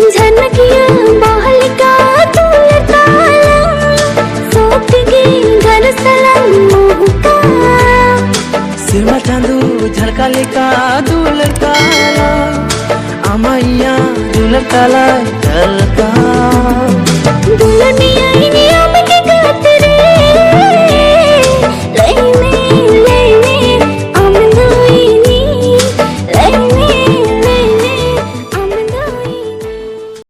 झनकिया बालिका दुलताला सोतगी घन सलन मुका सिरमा चांदू झलकाले का दुलताला अमैया दुलताला झलका दुलनिया